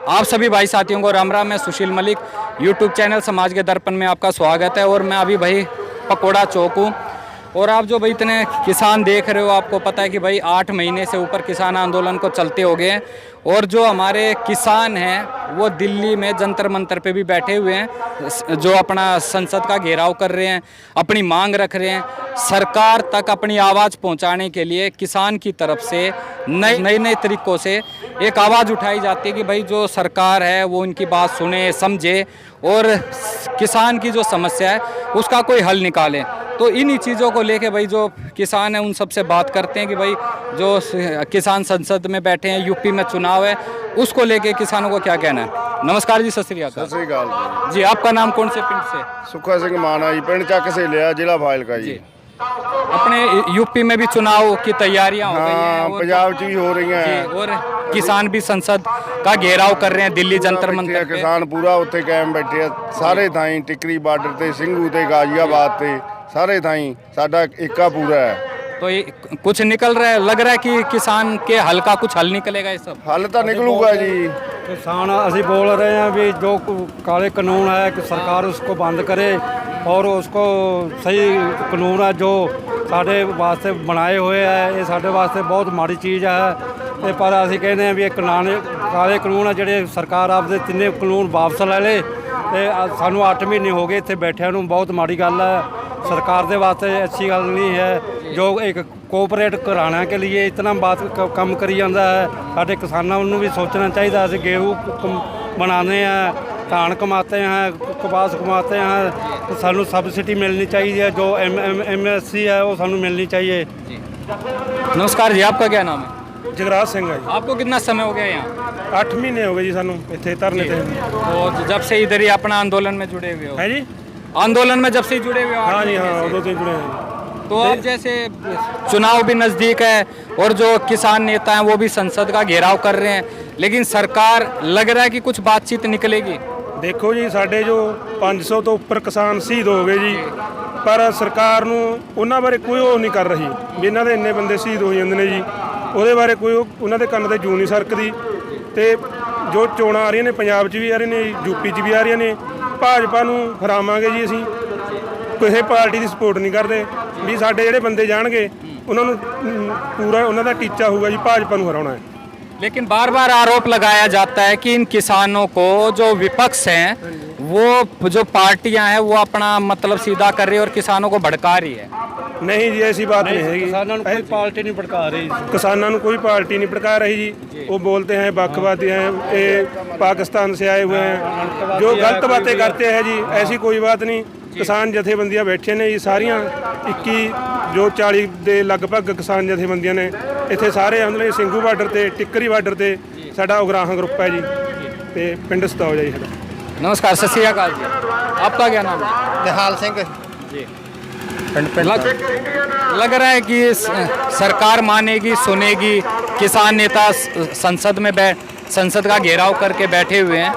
आप सभी भाई साथियों को राम राम। मैं सुशील मलिक, यूट्यूब चैनल समाज के दर्पण में आपका स्वागत है। और मैं अभी भाई पकोड़ा चौक हूँ। और आप जो भाई इतने किसान देख रहे हो, आपको पता है कि भाई 8 महीने से ऊपर किसान आंदोलन को चलते हो गए हैं। और जो हमारे किसान हैं वो दिल्ली में जंतर मंतर पे भी बैठे हुए हैं, जो अपना संसद का घेराव कर रहे हैं, अपनी मांग रख रहे हैं। सरकार तक अपनी आवाज़ पहुंचाने के लिए किसान की तरफ से नए नए तरीक़ों से एक आवाज़ उठाई जाती है कि भाई जो सरकार है वो इनकी बात सुने, समझे और किसान की जो समस्या है उसका कोई हल निकाले। तो इन्हीं चीज़ों को लेके भाई जो किसान हैं उन सबसे बात करते हैं कि भाई जो किसान संसद में बैठे हैं, यूपी में चुनाव है, उसको लेके किसानों को क्या कहना है। नमस्कार जी, सत श्री अकाल। सत श्री अकाल जी। आपका नाम कौन से पिंड से? सुखा सिंह माना जी, पिंड चक से लिया, जिला फाजिलका जी। अपने यूपी में भी चुनाव की तैयारियां हो गई हैं और पंजाब च भी हो रही हैं और किसान भी संसद का घेराव कर रहे हैं दिल्ली जंतर मंतर पे। किसान पूरा उत्थे कायम बैठे सारे थाई, टिकरी बार्डर ते, सिंघू ते, गाजियाबाद ते, सारे थाई साडा एका पूरा है। तो ये कुछ निकल रहा है, लग रहा है कि किसान के हल का कुछ हल निकलेगा। ये सब हल तो निकलूगा जी। किसान ਅਸੀਂ बोल रहे हैं भी जो काले कानून है कि सरकार उसको बंद करे और उसको सही कानून है जो साढ़े वास्ते बनाए हुए है, ये साढ़े वास्ते बहुत माड़ी चीज़ है। ਤੇ ਪਰ ਅਸੀਂ ਕਹਿੰਦੇ ਹਾਂ ਵੀ ਇਹ ਕਾਲੇ ਕਾਨੂੰਨ ਆ ਜਿਹੜੇ ਸਰਕਾਰ ਆਪਦੇ ਤਿੰਨੇ ਕਾਨੂੰਨ ਵਾਪਸ ਲੈ ਲੇ। ਤੇ ਸਾਨੂੰ 8 ਮਹੀਨੇ ਹੋ ਗਏ ਇੱਥੇ ਬੈਠਿਆਂ ਨੂੰ, ਬਹੁਤ ਮਾੜੀ ਗੱਲ ਹੈ। सरकार के वास्ते अच्छी गल नहीं है जो एक कोऑपरेट कराने के लिए इतना बात कम करी जाता है। साढ़े किसानों को भी सोचना चाहिए। अस गेहूँ बनाने हैं, धान कमाते हैं, कपास कमाते हैं, तो सानू सबसिडी मिलनी चाहिए है। जो MSC है वो सानू मिलनी चाहिए। नमस्कार जी, आपका क्या नाम है? जगराज सिंह है जी। आपको कितना समय हो गया यहाँ? 8 महीने हो गए जी सानू इतने धरने थे। तो जब से इधर ही अपना आंदोलन में जुड़े हुए हो? है जी, आंदोलन में जब से ही जुड़े हुए हो? हाँ जी, हाँ उदों से जुड़े हैं। तो अब जैसे चुनाव भी नज़दीक है और जो किसान नेता हैं वो भी संसद का घेराव कर रहे हैं, लेकिन सरकार लग रहा है कि कुछ बातचीत निकलेगी। देखो जी, साढ़े जो 500 तो उपर किसान शहीद हो गए जी, पर सरकार ਨੂੰ ਉਹਨਾਂ ਬਾਰੇ ਕੋਈ ਉਹ ਨਹੀਂ ਕਰ ਰਹੀ ਵੀ ਇਹਨਾਂ ਦੇ ਇੰਨੇ ਬੰਦੇ ਸ਼ਹੀਦ ਹੋ ਜਾਂਦੇ ਨੇ ਜੀ। ਉਹਦੇ ਬਾਰੇ ਕੋਈ ਉਹਨਾਂ ਦੇ ਕੰਨ ਤੇ ਜੂੰ ਨਹੀਂ ਸਰਕਦੀ। ਤੇ ਜੋ ਚੋਣਾਂ ਆ ਰਹੀਆਂ ਨੇ, ਪੰਜਾਬ 'ਚ ਵੀ ਆ ਰਹੀਆਂ ਨੇ, ਯੂਪੀ 'ਚ ਵੀ ਆ ਰਹੀਆਂ ਨੇ, ਭਾਜਪਾ ਨੂੰ ਹਰਾਵਾਂਗੇ ਜੀ। ਅਸੀਂ ਕਿਸੇ ਪਾਰਟੀ ਦੀ ਸਪੋਰਟ ਨਹੀਂ ਕਰਦੇ ਵੀ ਸਾਡੇ ਜਿਹੜੇ ਬੰਦੇ ਜਾਣਗੇ ਉਹਨਾਂ ਨੂੰ ਪੂਰਾ ਉਹਨਾਂ ਦਾ ਟੀਚਾ ਹੋਊਗਾ ਜੀ ਭਾਜਪਾ ਨੂੰ ਹਰਾਉਣਾ ਹੈ। लेकिन बार बार आरोप लगाया जाता है कि इन किसानों को जो विपक्ष हैं वो जो पार्टियां हैं वो अपना मतलब सीधा कर रही है और किसानों को भड़का रही है। नहीं जी, ऐसी बात नहीं है। किसानों को कोई पार्टी नहीं भड़का रही। किसानों को कोई पार्टी नहीं भड़का रही जी। वो बोलते हैं बकवादी हैं, ये पाकिस्तान से आए हुए हैं, जो गलत बातें करते हैं जी। ऐसी कोई बात नहीं। किसान जथेबंदियां बैठे ने जी सारियां 21 जो 40 ਦੇ ਲਗਭਗ ਕਿਸਾਨ ਜਥੇਬੰਦੀਆਂ ਨੇ ਇੱਥੇ ਸਾਰੇ ਆਉਂਦੇ। ਸਿੰਘੂ ਬਾਰਡਰ ਤੇ, ਟਿੱਕਰੀ ਬਾਰਡਰ ਤੇ ਸਾਡਾ ਉਗਰਾਹਾਂ ਗਰੁੱਪ ਹੈ ਜੀ ਤੇ ਪਿੰਡ ਸਤੌਜ ਜੀ ਸਾਡਾ। नमस्कार, सत श्री अकाल जी। आपका क्या नाम है? निहाल सिंह जी। लग रहा है कि सरकार मानेगी, सुनेगी। किसान नेता संसद में संसद का घेराव करके बैठे हुए हैं,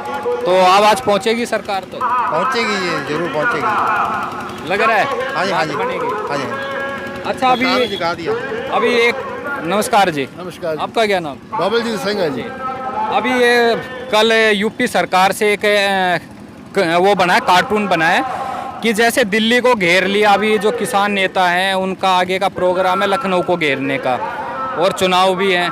तो आवाज़ पहुंचेगी सरकार? तो पहुंचेगी जी, जरूर पहुंचेगी। लग रहा है हाँ जी, हाँ जी, बनेगी। हाँ जी। अच्छा, अभी एक नमस्कार जी। नमस्कार। आपका क्या नाम? बाबलजीत सिंह है जी। अभी ये कल यूपी सरकार से एक वो बना है, कार्टून बना है कि जैसे दिल्ली को घेर लिया। अभी जो किसान नेता हैं उनका आगे का प्रोग्राम है लखनऊ को घेरने का और चुनाव भी हैं।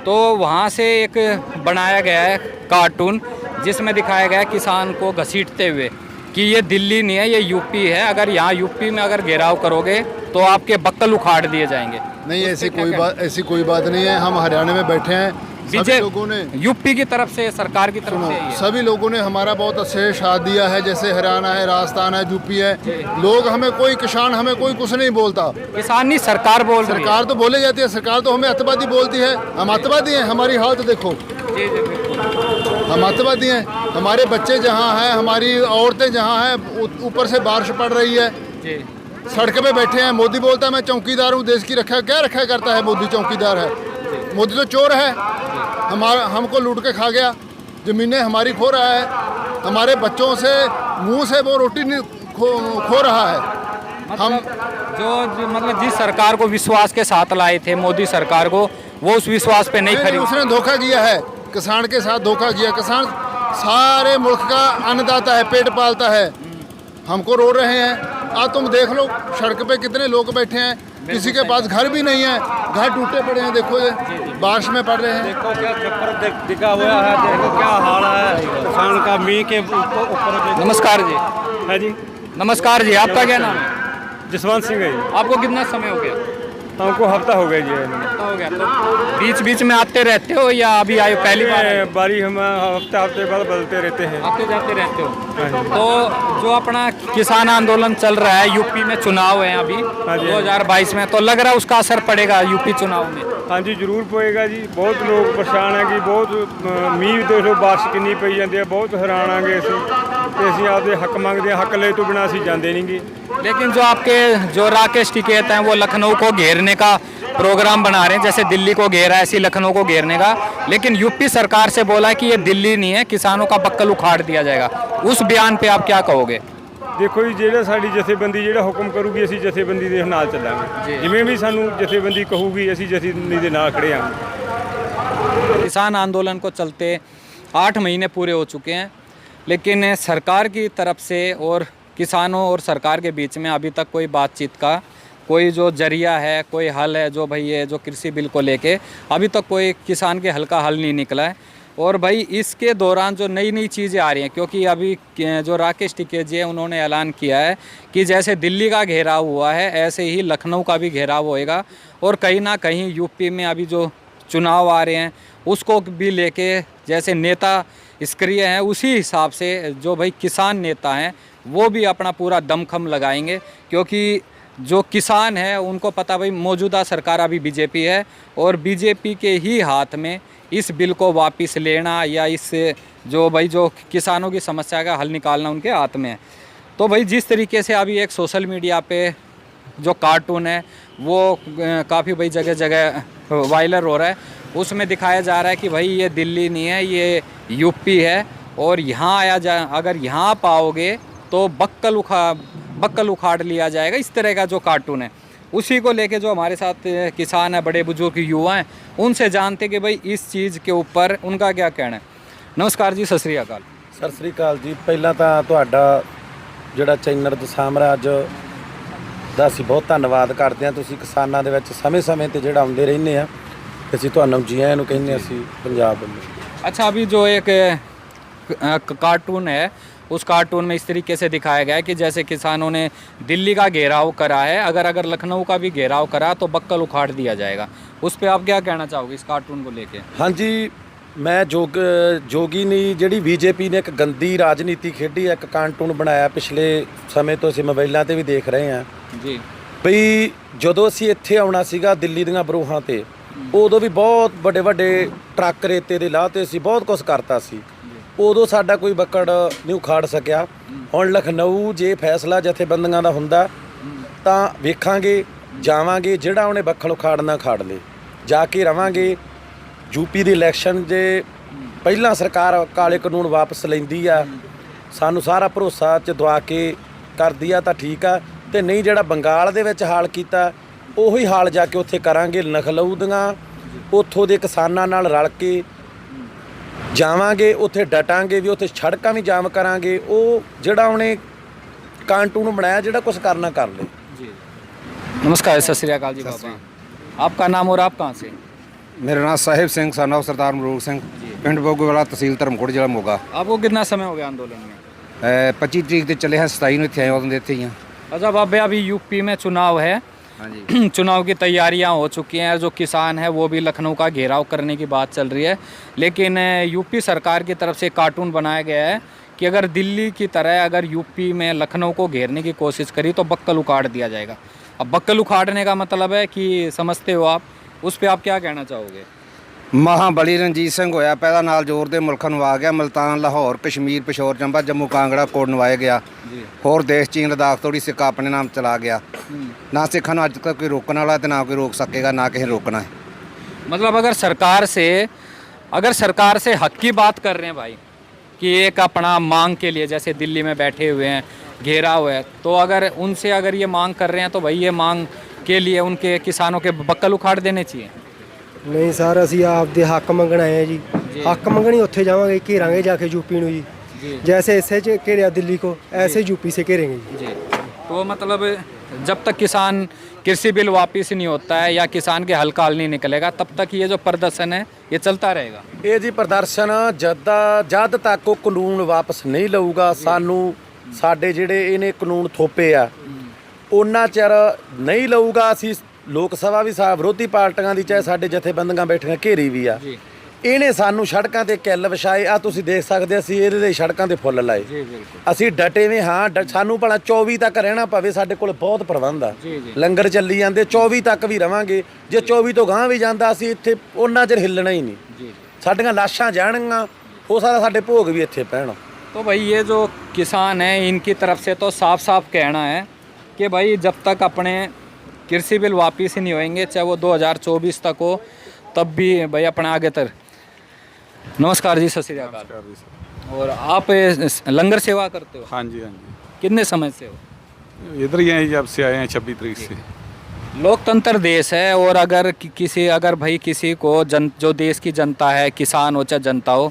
तो वहाँ से एक बनाया गया है कार्टून जिसमें दिखाया गया है किसान को घसीटते हुए कि ये दिल्ली नहीं है, ये यूपी है। अगर यहाँ यूपी में अगर घेराव करोगे तो आपके बक्कल उखाड़ दिए जाएंगे। नहीं, ऐसी कोई बात नहीं है। हम हरियाणा में बैठे हैं, सभी लोगों ने यूपी की तरफ से, सरकार की तरफ से सभी लोगों ने हमारा बहुत अच्छे साथ दिया है। जैसे हरियाणा है, राजस्थान है, यूपी है, लोग हमें कोई किसान हमें कोई कुछ नहीं बोलता। किसान नहीं, सरकार बोल रही है। सरकार तो बोले जाती है, सरकार तो हमें अतवादी बोलती है। हम अतवादी हैं, हमारी हालत देखो। हम अतवादी हैं, हमारे बच्चे जहाँ हैं, हमारी औरतें जहाँ हैं, ऊपर से बारिश पड़ रही है, सड़क पे बैठे हैं। मोदी बोलता है मैं चौकीदार हूँ, देश की रक्षा क्या रक्षा करता है? मोदी चौकीदार है? मोदी तो चोर है। हमको लूट के खा गया, ज़मीनें हमारी खो रहा है, हमारे बच्चों से मुंह से वो रोटी खो रहा है। हम जो मतलब जिस सरकार को विश्वास के साथ लाए थे, मोदी सरकार को, वो उस विश्वास पे नहीं खरी। उसने धोखा किया है। किसान के साथ धोखा किया। किसान सारे मुल्क का अन्नदाता है, पेट पालता है, हमको रो रहे हैं। आज तुम देख लो सड़क पे कितने लोग बैठे हैं, किसी के पास घर भी नहीं है, घर टूटे पड़े हैं। देखो ये बारिश में पड़ रहे हैं। देखो क्या छप्पर दिखा हुआ है, देखो क्या हाल है किसान का मींह के ऊपर। नमस्कार जी। है जी, नमस्कार जी, आपका क्या नाम है? जसवंत सिंह है जी। आपको कितना समय हो गया? हमको हफ्ता हो गया जी। हफ्ता हो गया। तो बीच बीच में आते रहते हो या अभी आए पहली बार आए? बारी हम हफ्ते बाद बदलते रहते हैं। आते जाते रहते हो। तो जो अपना किसान आंदोलन चल रहा है, यूपी में चुनाव है अभी 2022 में, तो लग रहा है उसका असर पड़ेगा यूपी चुनाव में? हाँ जी, जरूर पएगा जी। बहुत लोग परेशान है कि बहुत मींह देख लो, बारिश कितनी पई जाती है, बहुत हैरान आगे ਅਸੀਂ आपके हक मंगते हैं, हक ले तो बिना ਅਸੀਂ जाते नहीं गे। लेकिन जो आपके जो राकेश टिकैत हैं वो लखनऊ को घेरने का प्रोग्राम बना रहे हैं, जैसे दिल्ली को घेरा ऐसे लखनऊ को घेरने का, लेकिन यूपी सरकार से बोला है कि ये दिल्ली नहीं है, किसानों का बक्कल उखाड़ दिया जाएगा। उस बयान पे आप क्या कहोगे? देखो जी, ਜਿਹੜਾ ਸਾਡੀ ਜਥੇਬੰਦੀ ਜਿਹੜਾ ਹੁਕਮ ਕਰੂਗੀ ਅਸੀਂ ਜਥੇਬੰਦੀ ਦੇ ਨਾਲ ਚੱਲਾਂਗੇ। ਜਿਵੇਂ ਵੀ ਸਾਨੂੰ ਜਥੇਬੰਦੀ ਕਹੂਗੀ ਅਸੀਂ ਜਥੇਬੰਦੀ ਦੇ ਨਾਲ ਖੜੇ ਹਾਂ। किसान आंदोलन को चलते 8 महीने पूरे हो चुके हैं, लेकिन सरकार की तरफ से और किसानों और सरकार के बीच में अभी तक कोई बातचीत का कोई जो जरिया है, कोई हल है, जो भाई ये जो कृषि बिल को लेके अभी तक कोई किसान के हल का हल नहीं निकला है। और भाई इसके दौरान जो नई नई चीज़ें आ रही हैं, क्योंकि अभी जो राकेश टिकैत जी हैं उन्होंने ऐलान किया है कि जैसे दिल्ली का घेराव हुआ है ऐसे ही लखनऊ का भी घेराव होएगा, और कहीं ना कहीं यूपी में अभी जो चुनाव आ रहे हैं उसको भी लेके जैसे नेता सक्रिय हैं उसी हिसाब से जो भाई किसान नेता हैं वो भी अपना पूरा दमखम लगाएंगे, क्योंकि जो किसान है उनको पता भाई मौजूदा सरकार अभी बीजेपी है और बीजेपी के ही हाथ में इस बिल को वापस लेना या इस जो भाई जो किसानों की समस्या का हल निकालना उनके हाथ में है। तो भाई जिस तरीके से अभी एक सोशल मीडिया पे जो कार्टून है वो काफ़ी भाई जगह जगह वायरल हो रहा है, उसमें दिखाया जा रहा है कि भाई ये दिल्ली नहीं है, ये यूपी है, और यहाँ आया जा अगर यहाँ पाओगे तो बक्कल उखाड़ लिया जाएगा। इस तरह का जो कार्टून है उसी को लेके जो हमारे साथ किसान है, बड़े बुजुर्ग युवा हैं, उनसे जानते कि भाई इस चीज़ के ऊपर उनका क्या कहना है। नमस्कार जी, सत श्री अकाल। ਸਤਿ ਸ੍ਰੀ ਅਕਾਲ ਜੀ। ਪਹਿਲਾਂ ਤਾਂ ਤੁਹਾਡਾ ਜਿਹੜਾ ਚੈਨਲ ਦਾ ਸਾਮਰਾਜ ਦਾ ਅਸੀਂ ਬਹੁਤ ਧੰਨਵਾਦ ਕਰਦੇ ਹਾਂ। ਤੁਸੀਂ ਕਿਸਾਨਾਂ ਦੇ ਵਿੱਚ ਸਮੇਂ-ਸਮੇਂ ਤੇ ਜਿਹੜਾ ਆਉਂਦੇ ਰਹਿੰਦੇ ਆ, ਅਸੀਂ ਤੁਹਾਨੂੰ ਜੀ ਆਇਆਂ ਨੂੰ ਕਹਿੰਦੇ ਅਸੀਂ ਪੰਜਾਬ ਵੱਲੋਂ। अच्छा, अभी जो एक कार्टून है उस कार्टून में इस तरीके से दिखाया गया है कि जैसे किसानों ने दिल्ली का घेराव करा है, अगर लखनऊ का भी घेराव करा तो बक्कल उखाड़ दिया जाएगा। उस पर आप क्या कहना चाहोगे इस कार्टून को लेके? हाँ जी, मैं जोगी नहीं ਜਿਹੜੀ ਬੀਜੇਪੀ ਨੇ ਇੱਕ ਗੰਦੀ ਰਾਜਨੀਤੀ ਖੇਡੀ ਹੈ, ਇੱਕ ਕਾਰਟੂਨ ਬਣਾਇਆ ਪਿਛਲੇ ਸਮੇਂ ਤੋਂ ਅਸੀਂ ਮੋਬਾਈਲਾਂ ਤੇ ਵੀ ਦੇਖ ਰਹੇ ਹਾਂ ਜੀ। ਬਈ ਜਦੋਂ ਅਸੀਂ ਇੱਥੇ ਆਉਣਾ ਸੀਗਾ ਦਿੱਲੀ ਦੀਆਂ ਬਰੂਹਾਂ ਤੇ, ਉਦੋਂ ਵੀ ਬਹੁਤ ਵੱਡੇ ਵੱਡੇ ਟਰੱਕ ਰੇਤੇ ਦੇ ਲਾਹ ਤੇ ਅਸੀਂ ਬਹੁਤ ਕੁਝ ਕਰਤਾ ਸੀ, ਉਦੋਂ ਸਾਡਾ ਕੋਈ ਬੱਕੜ ਨਹੀਂ ਉਖਾੜ ਸਕਿਆ। ਹੁਣ ਲਖਨਊ ਜੇ ਫੈਸਲਾ ਜਥੇਬੰਦੀਆਂ ਦਾ ਹੁੰਦਾ ਤਾਂ ਵੇਖਾਂਗੇ, ਜਾਵਾਂਗੇ, ਜਿਹੜਾ ਉਹਨੇ ਬੱਕੜ ਉਖਾੜਨਾ ਖਾੜ ਲੇ, ਜਾ ਕੇ ਰਵਾਂਗੇ। यूपी ਦੇ ਇਲੈਕਸ਼ਨ ਜੇ ਪਹਿਲਾਂ ਸਰਕਾਰ ਕਾਲੇ ਕਾਨੂੰਨ ਵਾਪਸ ਲੈਂਦੀ ਆ, ਸਾਨੂੰ ਸਾਰਾ ਭਰੋਸਾ ਚ ਦਵਾ ਕੇ ਕਰਦੀ ਆ ਤਾਂ ਠੀਕ ਆ, ਤੇ ਨਹੀਂ ਜਿਹੜਾ ਬੰਗਾਲ ਦੇ ਵਿੱਚ ਹਾਲ ਕੀਤਾ ਉਹੀ ਹਾਲ ਜਾ ਕੇ ਉੱਥੇ ਕਰਾਂਗੇ। ਲਖਨਊ ਦੀਆਂ ਉੱਥੋਂ ਦੇ ਕਿਸਾਨਾਂ ਨਾਲ ਰਲ ਕੇ ਜਾਵਾਂਗੇ, ਉੱਥੇ ਡਟਾਂਗੇ ਵੀ, ਉੱਥੇ ਸੜਕਾਂ ਵੀ ਜਾਮ ਕਰਾਂਗੇ। ਉਹ ਜਿਹੜਾ ਉਹਨੇ ਕਾਰਟੂਨ ਬਣਾਇਆ ਜਿਹੜਾ ਕੁਝ ਕਰਨਾ ਕਰ ਲੇ। जी नमस्कार, सत श्री अकाल जी। बाबा, आपका नाम और आप कहाँ से? मेरा नाम साहिब सिंह सन ऑफ सरदार मरूक सिंह, पिंड बोगोवाला, तहसील धर्मकोट, जिला मोगा। आपको कितना समय हो गया आंदोलन में? 25 तरीक से चले हैं, 27 ਨੂੰ ਇੱਥੇ ਆਏ ਉਦੋਂ ਦੇ ਇੱਥੇ ਹੀ ਹਾਂ। अच्छा बाबे, अभी यूपी में चुनाव है, हाँ जी। चुनाव की तैयारियां हो चुकी हैं, जो किसान है वो भी लखनऊ का घेराव करने की बात चल रही है, लेकिन यूपी सरकार की तरफ से कार्टून बनाया गया है कि अगर दिल्ली की तरह अगर यूपी में लखनऊ को घेरने की कोशिश करी तो बक्कल उखाड़ दिया जाएगा। अब बक्कल उखाड़ने का मतलब है कि समझते हो आप, उस पर आप क्या कहना चाहोगे? ਮਹਾਬਲੀ ਰਣਜੀਤ ਸਿੰਘ ਹੋਇਆ ਪੈਦਾ, ਨਾਲ ਜ਼ੋਰ ਦੇ ਮੁਲਕਾਂ ਨੂੰ ਆ ਗਿਆ। ਮਲਤਾਨ, ਲਾਹੌਰ, ਕਸ਼ਮੀਰ, ਪਿਸ਼ੌਰ, ਚੰਬਾ, ਜੰਮੂ, ਕਾਂਗੜਾ, ਕੋਟ ਨਵਾਇਆ ਗਿਆ। ਹੋਰ ਦੇਸ਼ ਚੀਨ, ਲਦਾਖ ਤੋੜੀ ਸਿੱਖ ਆਪਣੇ ਨਾਮ ਚਲਾ ਗਿਆ। ਨਾ ਸਿੱਖਾਂ ਨੂੰ ਅੱਜ ਤੱਕ ਕੋਈ ਰੋਕਣ ਵਾਲਾ ਤੇ ਨਾ ਕੋਈ ਰੋਕ ਸकेगा, ना ਕਿਸੇ रोकना है। मतलब अगर सरकार से हक की बात कर रहे हैं भाई कि एक अपना मांग के लिए, जैसे दिल्ली में बैठे हुए हैं, घेरा हुआ है, तो अगर उनसे अगर ये मांग कर रहे हैं तो भाई ये मांग के लिए उनके किसानों के बक्कल उखाड़ देने चाहिए। नहीं सर, ਅਸੀਂ ਆਪਦੇ ਹੱਕ ਮੰਗਣ ਆਏ ਆ ਜੀ। ਹੱਕ ਮੰਗਣੀ ਉੱਥੇ ਜਾਵਾਂਗੇ, ਘੇਰਾਂਗੇ ਜਾ ਕੇ यूपी ਨੂੰ ਜੀ। जैसे ऐसे घेरा दिल्ली को, ऐसे यूपी से घेरेंगे जी। तो मतलब जब तक किसान कृषि बिल वापिस नहीं होता है या किसान के हल का हल नहीं निकलेगा, तब तक ये जो प्रदर्शन है ये चलता रहेगा। ਇਹ ਜੀ ਪ੍ਰਦਰਸ਼ਨ ਜਦ ਤੱਕ ਉਹ ਕਾਨੂੰਨ ਵਾਪਸ ਨਹੀਂ ਲਊਗਾ, ਸਾਨੂੰ ਸਾਡੇ ਜਿਹੜੇ ਇਹਨੇ ਕਾਨੂੰਨ ਥੋਪੇ ਆ ਉਹਨਾਂ ਚਿਰ ਨਹੀਂ ਲਊਗਾ। ਅਸੀਂ ਲੋਕ ਸਭਾ ਵੀ ਵਿਰੋਧੀ ਪਾਰਟੀਆਂ ਦੀ ਚਾਹੇ ਸਾਡੇ ਜਥੇਬੰਦੀਆਂ ਬੈਠੀਆਂ ਘੇਰੀ ਵੀ ਆ, ਇਹਨੇ ਸਾਨੂੰ ਸੜਕਾਂ ਤੇ ਕਿੱਲ ਵਿਛਾਏ ਆ। ਤੁਸੀਂ ਦੇਖ ਸਕਦੇ ਅਸੀਂ ਇਹਦੇ ਲਈ ਸੜਕਾਂ ਤੇ ਫੁੱਲ ਲਾਏ। ਅਸੀਂ ਡਟੇ ਵੀ ਹਾਂ, ਸਾਨੂੰ ਭਲਾ 24 ਤੱਕ ਰਹਿਣਾ ਪਵੇ, ਸਾਡੇ ਕੋਲ ਬਹੁਤ ਪ੍ਰਬੰਧ ਆ, ਲੰਗਰ ਚੱਲੀ ਜਾਂਦੇ, 24 ਤੱਕ ਵੀ ਰਵਾਂਗੇ। ਜੇ 24 ਤੋਂ ਗਾਂਹ ਵੀ ਜਾਂਦਾ ਅਸੀਂ ਇੱਥੇ ਉਹਨਾਂ ਚਿਰ ਹਿੱਲਣਾ ਹੀ ਨਹੀਂ। ਸਾਡੀਆਂ ਲਾਸ਼ਾਂ ਜਾਣਗੀਆਂ, ਹੋ ਸਕਦਾ ਸਾਡੇ ਭੋਗ ਵੀ ਇੱਥੇ ਪੈਣ। तो भाई ये जो किसान हैं इनकी तरफ से तो साफ साफ कहना है कि भाई जब तक अपने कृषि बिल वापिस ही नहीं होंगे, चाहे वो 2024 तक हो, तब भी भाई अपने आगे तक। नमस्कार जी, सत श्री अकाल। और आप लंगर सेवा करते हो? हाँ जी, हाँ जी, कितने समय से हो? इधर ही हैं, जब से आए हैं 26 तारीख से। लोकतंत्र देश है, और अगर भाई किसी को जो देश की जनता है, किसान हो चाहे जनता हो,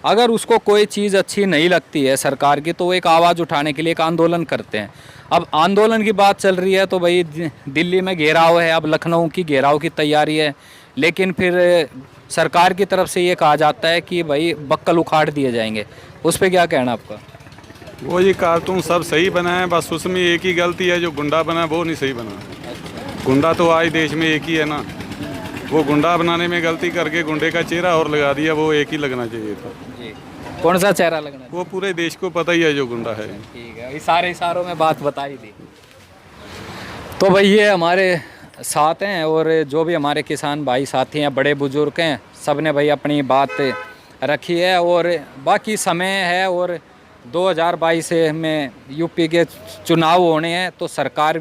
अगर उसको कोई चीज़ अच्छी नहीं लगती है सरकार की, तो वो एक आवाज़ उठाने के लिए एक आंदोलन करते हैं। अब आंदोलन की बात चल रही है तो भाई दिल्ली में घेराव है, अब लखनऊ की घेराव की तैयारी है, लेकिन फिर सरकार की तरफ से ये कहा जाता है कि भाई बक्कल उखाड़ दिए जाएंगे। उस पर क्या कहना आपका? वो ये कार्टून सब सही बना है, बस उसमें एक ही गलती है, जो गुंडा बना वो नहीं सही बना। गुंडा तो आज देश में एक ही है ना, वो गुंडा बनाने में गलती करके गुंडे का चेहरा और लगा दिया, वो एक ही लगना चाहिए था। जी, कौन सा चेहरा लगना? वो पूरे देश को पता ही है जो गुंडा है। ठीक है, सारे इशारों में बात बता ही दी। तो भाई ये हमारे साथ हैं, और जो भी हमारे किसान भाई साथी हैं, बड़े बुजुर्ग हैं, सब ने भाई अपनी बात रखी है। और बाकी समय है, और 2022 में यूपी के चुनाव होने हैं, तो सरकार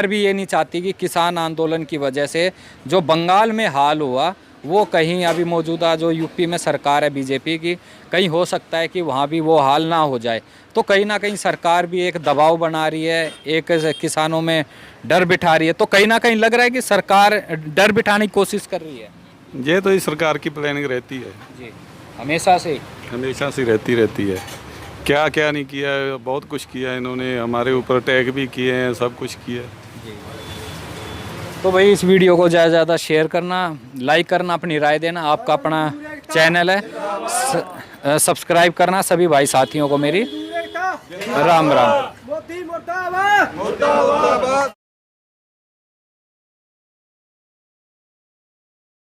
भी ये नहीं चाहती कि किसान आंदोलन की वजह से जो बंगाल में हाल हुआ वो कहीं अभी मौजूदा जो यूपी में सरकार है बीजेपी की, कहीं हो सकता है कि वहाँ भी वो हाल ना हो जाए। तो कहीं ना कहीं सरकार भी एक दबाव बना रही है, एक किसानों में डर बिठा रही है। तो कहीं ना कहीं लग रहा है कि सरकार डर बिठाने की कोशिश कर रही है। ये तो इस सरकार की प्लानिंग रहती है जी, हमेशा से रहती है। क्या क्या नहीं किया है, बहुत कुछ किया है इन्होंने, हमारे ऊपर अटैक भी किए हैं, सब कुछ किया है। तो भाई इस वीडियो को ज़्यादा से ज़्यादा शेयर करना, लाइक करना, अपनी राय देना। आपका अपना चैनल है, सब्सक्राइब करना। सभी भाई साथियों को मेरी राम राम।